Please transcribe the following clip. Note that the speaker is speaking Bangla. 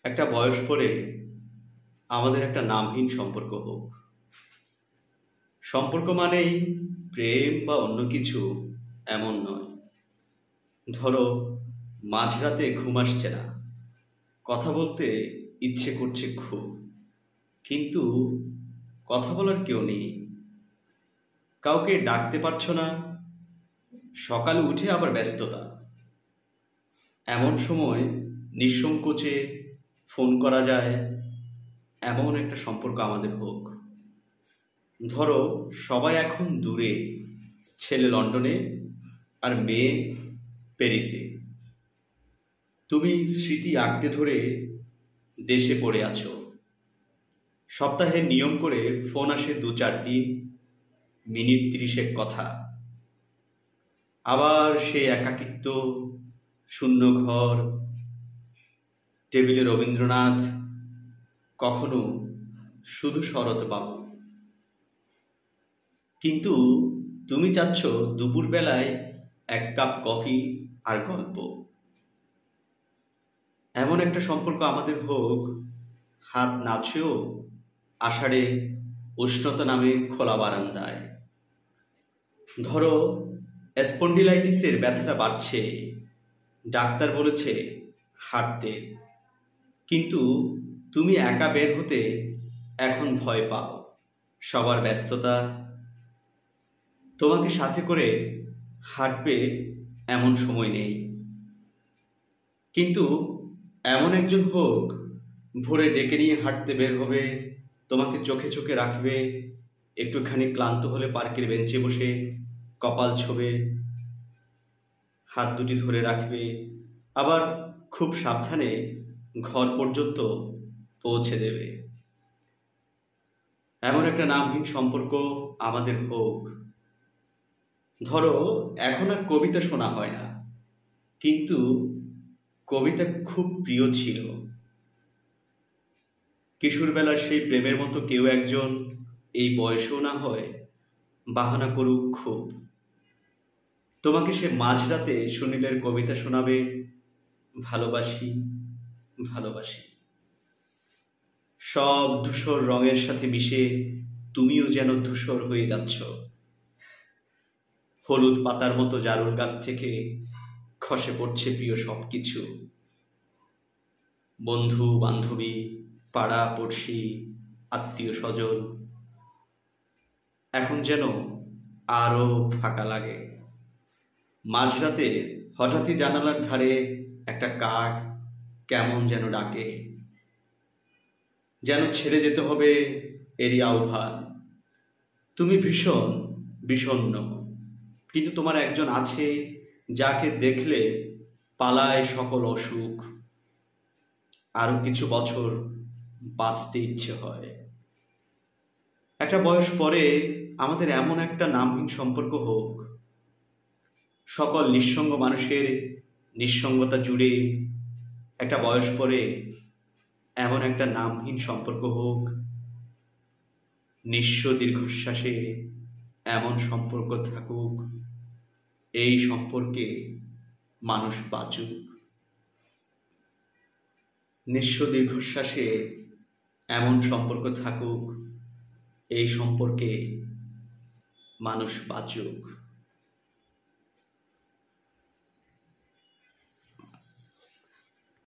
একটা বয়স পরে আমাদের একটা নামহীন সম্পর্ক হোক। সম্পর্ক মানেই প্রেম বা অন্য কিছু এমন নয়। ধরো, মাঝরাতে ঘুম আসছে না, কথা বলতে ইচ্ছে করছে খুব, কিন্তু কথা বলার কেউ নেই, কাউকে ডাকতে পারছো না, সকালে উঠে আবার ব্যস্ততা। এমন সময় নিঃসংকোচে ফোন করা যায়, এমন একটা সম্পর্ক আমাদের হোক। ধরো, সবাই এখন দূরে, ছেলে লন্ডনে আর মেয়ে প্যারিসে। তুমি স্মৃতি আঁকড়ে ধরে দেশে পড়ে আছো। সপ্তাহে নিয়ম করে ফোন আসে 2-4 দিন, মিনিট 30 কথা। আবার সেই একাকিত্ব, শূন্য ঘর, টেবিলে রবীন্দ্রনাথ, কখনো শুধু শরৎবাবু। কিন্তু তুমি চাচ্ছ দুপুরবেলায় 1 কাপ কফি আর গল্প। এমন একটা সম্পর্ক আমাদের হোক, হাত নাচেও আষাঢ়ে উষ্ণতা নামে খোলা বারান্দায়। ধরো, স্পন্ডিলাইটিসের ব্যথাটা বাড়ছে, ডাক্তার বলেছে হাঁটতে, কিন্তু তুমি একা বের হতে এখন ভয় পাও। সবার ব্যস্ততা, তোমাকে সাথে করে হাঁটবে এমন সময় নেই। কিন্তু এমন একজন হোক, ভোরে ডেকে নিয়ে হাঁটতে বের হবে, তোমাকে চোখে চোখে রাখবে, একটুখানি ক্লান্ত হলে পার্কের বেঞ্চে বসে কপাল ছোবে, হাত দুটি ধরে রাখবে, আবার খুব সাবধানে ঘর পর্যন্ত পৌঁছে দেবে। এমন একটা নামহীন সম্পর্ক আমাদের হোক। ধরো, এখন আর কবিতা শোনা হয় না, কিন্তু কবিতা খুব প্রিয় ছিল। কিশোরবেলার সেই প্রেমের মতো কেউ একজন এই বয়সেও না হয় বাহানা করুক খুব, তোমাকে সে মাঝরাতে সুনীলের কবিতা শোনাবে, ভালোবাসি ভালোবাসি। সব ধূসর রঙের সাথে মিশে তুমিও যেন ধূসর হয়ে যাচ্ছ। হলুদ পাতার মতো জারুল গাছ থেকে খসে পড়ছে প্রিয় সবকিছু। বন্ধু বান্ধবী, পাড়া পড়শি, আত্মীয় স্বজন এখন যেন আরো ফাঁকা লাগে। মাঝরাতে হঠাৎই জানালার ধারে একটা কাক কেমন যেন ডাকে, যেন ছেড়ে যেতে হবে এরই আহ্বান। তুমি ভীষণ বিষণ্ণ, কিন্তু তোমার একজন আছে যাকে দেখলে পালায় সকল অসুখ। আরো কিছু বছর বাঁচতে ইচ্ছে হয়। একটা বয়স পরে আমাদের এমন একটা নামহীন সম্পর্ক হোক, সকল নিঃসঙ্গ মানুষের নিঃসঙ্গতা জুড়ে। একটা বয়স পরে এমন একটা নামহীন সম্পর্ক হোক, নিঃস্ব দীর্ঘশ্বাসে এমন সম্পর্ক থাকুক, এই সম্পর্কে মানুষ বাঁচুক। নিঃস্ব দীর্ঘশ্বাসে এমন সম্পর্ক থাকুক, এই সম্পর্কে মানুষ বাঁচুক।